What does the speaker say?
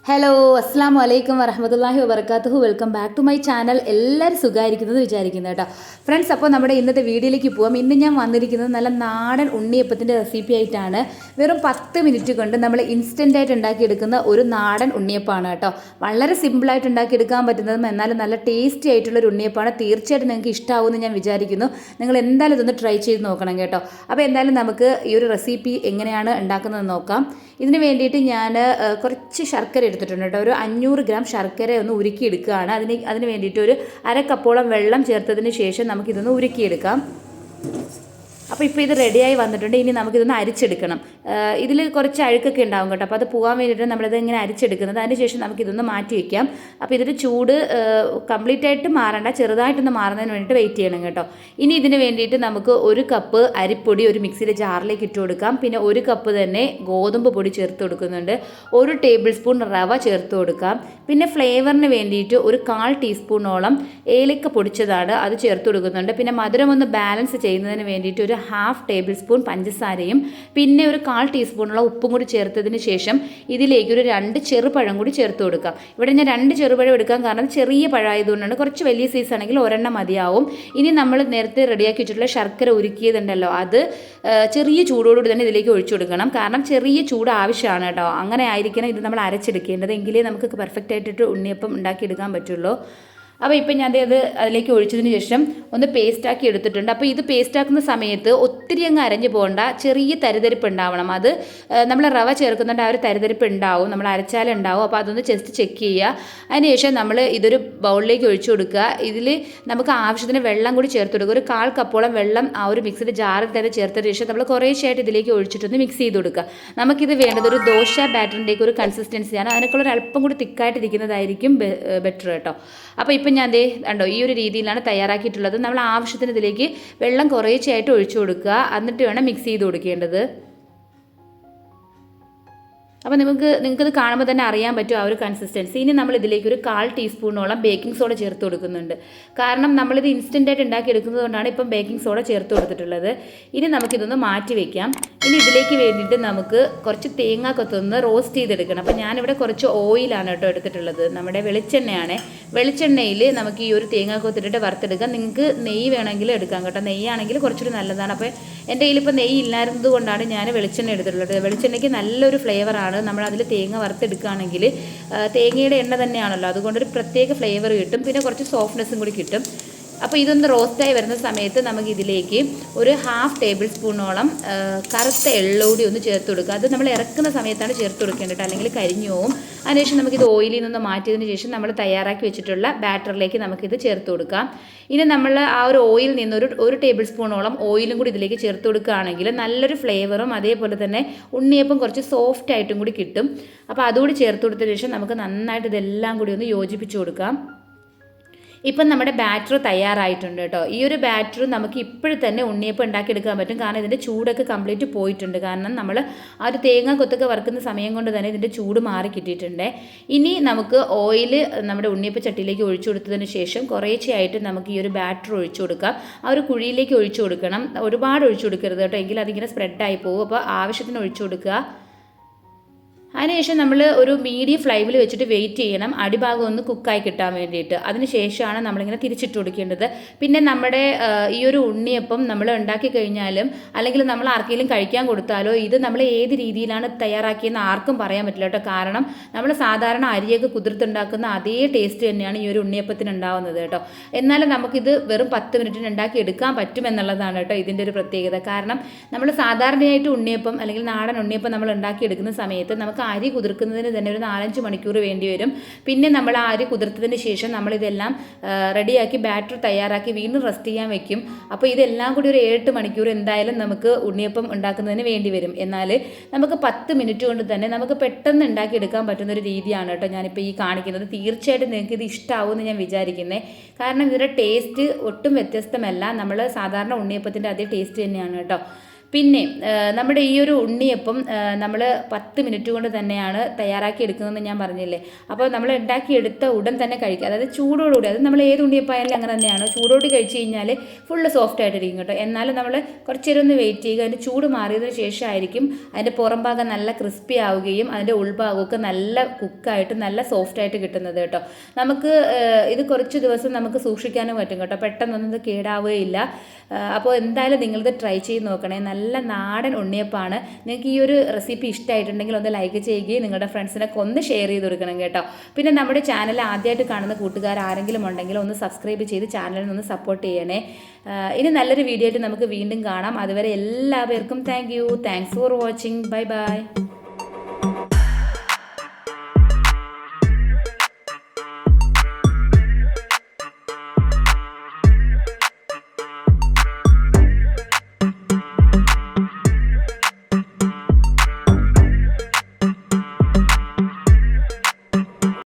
Hello അസ്സാം വലൈക്കും വറഹമത്തല്ലാഹി വബർക്കാത്തുഹു. Welcome back to my channel. എല്ലാവരും സുഖമായിരിക്കുന്നത് വിചാരിക്കുന്നു കേട്ടോ ഫ്രണ്ട്സ്. അപ്പോൾ നമ്മുടെ ഇന്നത്തെ വീഡിയോയിലേക്ക് പോകാം. ഇന്ന് ഞാൻ വന്നിരിക്കുന്നത് നല്ല നാടൻ ഉണ്ണിയപ്പത്തിൻ്റെ റെസിപ്പി ആയിട്ടാണ്. വെറും 10 മിനിറ്റ് കൊണ്ട് നമ്മൾ ഇൻസ്റ്റൻ്റായിട്ട് ഉണ്ടാക്കിയെടുക്കുന്ന ഒരു നാടൻ ഉണ്ണിയപ്പമാണ് കേട്ടോ. വളരെ സിമ്പിളായിട്ട് ഉണ്ടാക്കിയെടുക്കാൻ പറ്റുന്നതും എന്നാലും നല്ല ടേസ്റ്റി ആയിട്ടുള്ളൊരു ഉണ്ണിയപ്പമാണ്. തീർച്ചയായിട്ടും നിങ്ങൾക്ക് ഇഷ്ടമാവുമെന്ന് ഞാൻ വിചാരിക്കുന്നു. നിങ്ങൾ എന്തായാലും ഇതൊന്ന് ട്രൈ ചെയ്ത് നോക്കണം കേട്ടോ. അപ്പോൾ എന്തായാലും നമുക്ക് ഈ ഒരു റെസിപ്പി എങ്ങനെയാണ് ഉണ്ടാക്കുന്നതെന്ന് നോക്കാം. ഇതിന് വേണ്ടിയിട്ട് ഞാൻ കുറച്ച് ശർക്കര എടുത്തിട്ടുണ്ട് കേട്ടോ. ഒരു 500 ഗ്രാം ശർക്കര ഒന്ന് ഉരുക്കിയെടുക്കുകയാണ്. അതിന് വേണ്ടിയിട്ട് ഒരു അര കപ്പോളം വെള്ളം ചേർത്തതിന് ശേഷം നമുക്കിതൊന്ന് ഉരുക്കിയെടുക്കാം. അപ്പോൾ ഇപ്പോൾ ഇത് റെഡിയായി വന്നിട്ടുണ്ട്. ഇനി നമുക്കിതൊന്ന് അരിച്ചെടുക്കണം. ഇതിൽ കുറച്ച് അഴുക്കൊക്കെ ഉണ്ടാവും കേട്ടോ. അപ്പോൾ അത് പോകാൻ വേണ്ടിയിട്ട് നമ്മളിത് ഇങ്ങനെ അരിച്ചെടുക്കുന്നത്. അതിനുശേഷം നമുക്കിതൊന്ന് മാറ്റി വയ്ക്കാം. അപ്പോൾ ഇതിൻ്റെ ചൂട് കംപ്ലീറ്റ് ആയിട്ട് മാറണ്ട, ചെറുതായിട്ടൊന്ന് മാറുന്നതിന് വേണ്ടിയിട്ട് വെയിറ്റ് ചെയ്യണം കേട്ടോ. ഇനി ഇതിന് വേണ്ടിയിട്ട് നമുക്ക് 1 കപ്പ് അരിപ്പൊടി ഒരു മിക്സിയുടെ ജാറിലേക്ക് ഇട്ട് കൊടുക്കാം. പിന്നെ 1 കപ്പ് തന്നെ ഗോതമ്പ് പൊടി ചേർത്ത് കൊടുക്കുന്നുണ്ട്. 1 ടേബിൾ സ്പൂൺ റവ ചേർത്ത് കൊടുക്കാം. പിന്നെ ഫ്ലേവറിന് വേണ്ടിയിട്ട് ഒരു 1/4 ടീസ്പൂണോളം ഏലക്ക പൊടിച്ചതാണ്, അത് ചേർത്ത് കൊടുക്കുന്നുണ്ട്. പിന്നെ മധുരം ഒന്ന് ബാലൻസ് ചെയ്യുന്നതിന് വേണ്ടിയിട്ട് ഒരു 1/2 ടേബിൾ സ്പൂൺ പഞ്ചസാരയും പിന്നെ ഒരു 1/4 ടീസ്പൂണുള്ള ഉപ്പും കൂടി ചേർത്തതിന് ശേഷം ഇതിലേക്ക് ഒരു 2 ചെറുപഴം കൂടി ചേർത്ത് കൊടുക്കാം. ഇവിടെ ഞാൻ 2 ചെറുപഴം എടുക്കാൻ കാരണം ചെറിയ പഴമായതുകൊണ്ടാണ്. കുറച്ച് വലിയ സൈസ് ആണെങ്കിൽ ഒരെണ്ണം മതിയാവും. ഇനി നമ്മൾ നേരത്തെ റെഡിയാക്കി വെച്ചിട്ടുള്ള ശർക്കര ഉരുക്കിയതുണ്ടല്ലോ, അത് ചെറിയ ചൂടോടുകൂടി തന്നെ ഇതിലേക്ക് ഒഴിച്ചു കൊടുക്കണം. കാരണം ചെറിയ ചൂട് ആവശ്യമാണ് കേട്ടോ. അങ്ങനെ ആയിരിക്കണം ഇത് നമ്മൾ അരച്ചെടുക്കേണ്ടത്. എങ്കിലേ നമുക്ക് പെർഫെക്റ്റ് ആയിട്ടിട്ട് ഉണ്ണിയപ്പം ഉണ്ടാക്കിയെടുക്കാൻ പറ്റുള്ളൂ. അപ്പോൾ ഇപ്പം ഞാൻ അത് അതിലേക്ക് ഒഴിച്ചതിന് ശേഷം ഒന്ന് പേസ്റ്റാക്കി എടുത്തിട്ടുണ്ട്. അപ്പോൾ ഇത് പേസ്റ്റാക്കുന്ന സമയത്ത് ഒത്തിരി അങ്ങ് അരഞ്ഞു പോകണ്ട, ചെറിയ തരിതരിപ്പ് ഉണ്ടാവണം. അത് നമ്മൾ റവ ചേർക്കുന്നുണ്ട്, ആ ഒരു തരിതരിപ്പ് ഉണ്ടാവും, നമ്മൾ അരച്ചാലുണ്ടാവും. അപ്പോൾ അതൊന്ന് ജസ്റ്റ് ചെക്ക് ചെയ്യുക. അതിനുശേഷം നമ്മൾ ഇതൊരു ബൗളിലേക്ക് ഒഴിച്ചു കൊടുക്കുക. ഇതിൽ നമുക്ക് ആവശ്യത്തിന് വെള്ളം കൂടി ചേർത്ത് കൊടുക്കുക. ഒരു 1/4 കപ്പോളം വെള്ളം ആ ഒരു മിക്സിയുടെ ജാറിൽ തന്നെ ചേർത്തതിന് ശേഷം നമ്മൾ കുറേശ്ശായിട്ട് ഇതിലേക്ക് ഒഴിച്ചിട്ടൊന്ന് മിക്സ് ചെയ്ത് കൊടുക്കുക. നമുക്കിത് വേണ്ടത് ഒരു ദോശ ബാറ്ററിൻ്റെയൊക്കെ ഒരു കൺസിസ്റ്റൻസിയാണ്. അതിനേക്കുള്ള ഒരു അല്പം കൂടി തിക്കായിട്ടിരിക്കുന്നതായിരിക്കും ബെറ്റർ കേട്ടോ. അപ്പോൾ ഇപ്പം ഞാൻ കണ്ടോ ഈ ഒരു രീതിയിലാണ് തയ്യാറാക്കിയിട്ടുള്ളത്. നമ്മൾ ആവശ്യത്തിന് ഇതിലേക്ക് വെള്ളം കുറേശ്ശെയായിട്ട് ഒഴിച്ചു കൊടുക്കുക. എന്നിട്ട് വേണം മിക്സ് ചെയ്ത് കൊടുക്കേണ്ടത്. അപ്പോൾ നിങ്ങൾക്കത് കാണുമ്പോൾ തന്നെ അറിയാൻ പറ്റും ആ ഒരു കൺസിസ്റ്റൻസി. ഇനി നമ്മൾ ഇതിലേക്ക് ഒരു 1/4 ടീസ്പൂണോളം ബേക്കിംഗ് സോഡ ചേർത്ത് കൊടുക്കുന്നുണ്ട്. കാരണം നമ്മളിത് ഇൻസ്റ്റൻ്റായിട്ട് ഉണ്ടാക്കിയെടുക്കുന്നത് കൊണ്ടാണ് ഇപ്പം ബേക്കിംഗ് സോഡ ചേർത്ത് കൊടുത്തിട്ടുള്ളത്. ഇനി നമുക്കിതൊന്ന് മാറ്റി വയ്ക്കാം. ഇനി ഇതിലേക്ക് വേണ്ടിയിട്ട് നമുക്ക് കുറച്ച് തേങ്ങാക്കൊത്തൊന്ന് റോസ്റ്റ് ചെയ്തെടുക്കണം. അപ്പോൾ ഞാനിവിടെ കുറച്ച് ഓയിലാണ് കേട്ടോ എടുത്തിട്ടുള്ളത്. നമ്മുടെ വെളിച്ചെണ്ണയാണ്. വെളിച്ചെണ്ണയിൽ നമുക്ക് ഈ ഒരു തേങ്ങാക്കൊത്തിട്ടിട്ട് വറുത്തെടുക്കാം. നിങ്ങൾക്ക് നെയ്യ് വേണമെങ്കിൽ എടുക്കാം കേട്ടോ. നെയ്യാണെങ്കിൽ കുറച്ചുകൂടി നല്ലതാണ്. അപ്പോൾ എൻ്റെ കയ്യിലിപ്പോൾ നെയ്യ് ഇല്ലായിരുന്നത് കൊണ്ടാണ് ഞാൻ വെളിച്ചെണ്ണ എടുത്തിട്ടുള്ളത്. വെളിച്ചെണ്ണയ്ക്ക് നല്ലൊരു ഫ്ലേവറാണ്. നമ്മൾ അതിൽ തേങ്ങ വറുത്തെടുക്കുകയാണെങ്കിൽ തേങ്ങയുടെ എണ്ണ തന്നെയാണല്ലോ, അതുകൊണ്ടൊരു പ്രത്യേക ഫ്ലേവർ കിട്ടും. പിന്നെ കുറച്ച് സോഫ്റ്റ്നെസ്സും കൂടി കിട്ടും. അപ്പോൾ ഇതൊന്ന് റോസ്റ്റായി വരുന്ന സമയത്ത് നമുക്ക് ഇതിലേക്ക് ഒരു 1/2 ടേബിൾ സ്പൂണോളം കറുത്ത എള്ളൂടി ഒന്ന് ചേർത്ത് കൊടുക്കുക. അത് നമ്മൾ ഇറക്കുന്ന സമയത്താണ് ചേർത്ത് കൊടുക്കേണ്ടത്, അല്ലെങ്കിൽ കരിഞ്ഞു പോവും. അതിനുശേഷം നമുക്കിത് ഓയിലിൽ നിന്ന് മാറ്റിയതിന് ശേഷം നമ്മൾ തയ്യാറാക്കി വെച്ചിട്ടുള്ള ബാറ്ററിലേക്ക് നമുക്കിത് ചേർത്ത് കൊടുക്കാം. ഇനി നമ്മൾ ആ ഒരു ഓയിൽ നിന്ന് ഒരു ടേബിൾ സ്പൂണോളം ഓയിലും കൂടി ഇതിലേക്ക് ചേർത്ത് കൊടുക്കുകയാണെങ്കിൽ നല്ലൊരു ഫ്ലേവറും അതേപോലെ തന്നെ ഉണ്ണിയപ്പം കുറച്ച് സോഫ്റ്റ് ആയിട്ടും കൂടി കിട്ടും. അപ്പോൾ അതുകൂടി ചേർത്ത് കൊടുത്തതിന് ശേഷം നമുക്ക് നന്നായിട്ട് ഇതെല്ലാം കൂടി ഒന്ന് യോജിപ്പിച്ച് കൊടുക്കാം. ഇപ്പം നമ്മുടെ ബാറ്റർ തയ്യാറായിട്ടുണ്ട് കേട്ടോ. ഈ ഒരു ബാറ്റർ നമുക്ക് ഇപ്പോഴും തന്നെ ഉണ്ണിയപ്പം ഉണ്ടാക്കിയെടുക്കാൻ പറ്റും. കാരണം ഇതിൻ്റെ ചൂടൊക്കെ കംപ്ലീറ്റ് പോയിട്ടുണ്ട്. കാരണം നമ്മൾ ആ ഒരു തേങ്ങ കൊത്തൊക്കെ വറുക്കുന്ന സമയം കൊണ്ട് തന്നെ ഇതിൻ്റെ ചൂട് മാറി കിട്ടിയിട്ടുണ്ട്. ഇനി നമുക്ക് ഓയിൽ നമ്മുടെ ഉണ്ണിയപ്പ ചട്ടിയിലേക്ക് ഒഴിച്ചു കൊടുത്തതിന് ശേഷം കുറേശ്ശെയായിട്ട് നമുക്ക് ഈ ഒരു ബാറ്റർ ഒഴിച്ചു കൊടുക്കാം. ആ ഒരു കുഴിയിലേക്ക് ഒഴിച്ചു കൊടുക്കണം. ഒരുപാട് ഒഴിച്ചു കൊടുക്കരുത് കേട്ടോ, എങ്കിൽ അതിങ്ങനെ സ്പ്രെഡായി പോകും. അപ്പോൾ ആവശ്യത്തിന് ഒഴിച്ചു കൊടുക്കുക. അതിനുശേഷം നമ്മൾ ഒരു മീഡിയം ഫ്ലെയിമിൽ വെച്ചിട്ട് വെയിറ്റ് ചെയ്യണം, അടിഭാഗം ഒന്ന് കുക്കായി കിട്ടാൻ വേണ്ടിയിട്ട്. അതിനുശേഷമാണ് നമ്മളിങ്ങനെ തിരിച്ചിട്ട് കൊടുക്കേണ്ടത്. പിന്നെ നമ്മുടെ ഈ ഒരു ഉണ്ണിയപ്പം നമ്മൾ ഉണ്ടാക്കി കഴിഞ്ഞാലും അല്ലെങ്കിൽ നമ്മൾ ആർക്കെങ്കിലും കഴിക്കാൻ കൊടുത്താലോ ഇത് നമ്മൾ ഏത് രീതിയിലാണ് തയ്യാറാക്കിയെന്ന് ആർക്കും പറയാൻ പറ്റില്ല കേട്ടോ. കാരണം നമ്മൾ സാധാരണ അരിയൊക്കെ കുതിർത്തുണ്ടാക്കുന്ന അതേ ടേസ്റ്റ് തന്നെയാണ് ഈ ഒരു ഉണ്ണിയപ്പത്തിന് ഉണ്ടാവുന്നത് കേട്ടോ. എന്നാലും നമുക്കിത് വെറും 10 മിനിറ്റിന് ഉണ്ടാക്കി എടുക്കാൻ പറ്റുമെന്നുള്ളതാണ് കേട്ടോ ഇതിൻ്റെ ഒരു പ്രത്യേകത. കാരണം നമ്മൾ സാധാരണയായിട്ട് ഉണ്ണിയപ്പം അല്ലെങ്കിൽ നാടൻ ഉണ്ണിയപ്പം നമ്മൾ ഉണ്ടാക്കിയെടുക്കുന്ന സമയത്ത് നമുക്ക് അരി കുതിർക്കുന്നതിന് തന്നെ ഒരു 4-5 മണിക്കൂർ വേണ്ടി വരും. പിന്നെ നമ്മൾ ആ അരി കുതിർത്തതിന് ശേഷം നമ്മളിതെല്ലാം റെഡിയാക്കി ബാറ്റർ തയ്യാറാക്കി വീണ്ടും റെസ്റ്റ് ചെയ്യാൻ വെക്കും. അപ്പോൾ ഇതെല്ലാം കൂടി ഒരു 7-8 മണിക്കൂർ എന്തായാലും നമുക്ക് ഉണ്ണിയപ്പം ഉണ്ടാക്കുന്നതിന് വേണ്ടി വരും. എന്നാൽ നമുക്ക് 10 മിനിറ്റ് കൊണ്ട് തന്നെ നമുക്ക് പെട്ടെന്ന് ഉണ്ടാക്കിയെടുക്കാൻ പറ്റുന്നൊരു രീതിയാണ് കേട്ടോ ഞാനിപ്പോൾ ഈ കാണിക്കുന്നത്. തീർച്ചയായിട്ടും നിങ്ങൾക്ക് ഇത് ഇഷ്ടമാവുമെന്ന് ഞാൻ വിചാരിക്കുന്നത്. കാരണം ഇതിൻ്റെ ടേസ്റ്റ് ഒട്ടും വ്യത്യസ്തമല്ല, നമ്മൾ സാധാരണ ഉണ്ണിയപ്പത്തിൻ്റെ അതേ ടേസ്റ്റ് തന്നെയാണ് കേട്ടോ. പിന്നെ നമ്മുടെ ഈ ഒരു ഉണ്ണിയപ്പം നമ്മൾ 10 മിനിറ്റ് കൊണ്ട് തന്നെയാണ് തയ്യാറാക്കി എടുക്കുന്നതെന്ന് ഞാൻ പറഞ്ഞില്ലേ. അപ്പോൾ നമ്മൾ ഉണ്ടാക്കിയെടുത്ത ഉടൻ തന്നെ കഴിക്കുക, അതായത് ചൂടോടുകൂടി. അത് നമ്മൾ ഏത് ഉണ്ണിയപ്പായാലും അങ്ങനെ തന്നെയാണ്, ചൂടോട് കഴിച്ച് കഴിഞ്ഞാൽ ഫുള്ള് സോഫ്റ്റ് ആയിട്ടിരിക്കും കേട്ടോ. എന്നാലും നമ്മൾ കുറച്ച് നേരം ഒന്ന് വെയിറ്റ് ചെയ്യുക. അതിൻ്റെ ചൂട് മാറിയതിന് ശേഷമായിരിക്കും അതിൻ്റെ പുറം ഭാഗം നല്ല ക്രിസ്പി ആവുകയും അതിൻ്റെ ഉൾഭാഗമൊക്കെ നല്ല കുക്കായിട്ട് നല്ല സോഫ്റ്റ് ആയിട്ട് കിട്ടുന്നത് കേട്ടോ. നമുക്ക് ഇത് കുറച്ച് ദിവസം നമുക്ക് സൂക്ഷിക്കാനും പറ്റും കേട്ടോ, പെട്ടെന്നൊന്നും ഇത് കേടാവുകയില്ല. അപ്പോൾ എന്തായാലും നിങ്ങളിത് ട്രൈ ചെയ്ത് നോക്കണേ. നല്ല നാടൻ ഉണ്ണിയപ്പമാണ്. നിങ്ങൾക്ക് ഈ ഒരു റെസിപ്പി ഇഷ്ടമായിട്ടുണ്ടെങ്കിൽ ഒന്ന് ലൈക്ക് ചെയ്യുകയും നിങ്ങളുടെ ഫ്രണ്ട്സിനൊക്കെ ഒന്ന് ഷെയർ ചെയ്ത് കൊടുക്കണം കേട്ടോ. പിന്നെ നമ്മുടെ ചാനൽ ആദ്യമായിട്ട് കാണുന്ന കൂട്ടുകാർ ആരെങ്കിലും ഉണ്ടെങ്കിൽ ഒന്ന് സബ്സ്ക്രൈബ് ചെയ്ത് ചാനലിൽ ഒന്ന് സപ്പോർട്ട് ചെയ്യണേ. ഇനി നല്ലൊരു വീഡിയോ ആയിട്ട് നമുക്ക് വീണ്ടും കാണാം. അതുവരെ എല്ലാവർക്കും thanks for watching. Bye bye.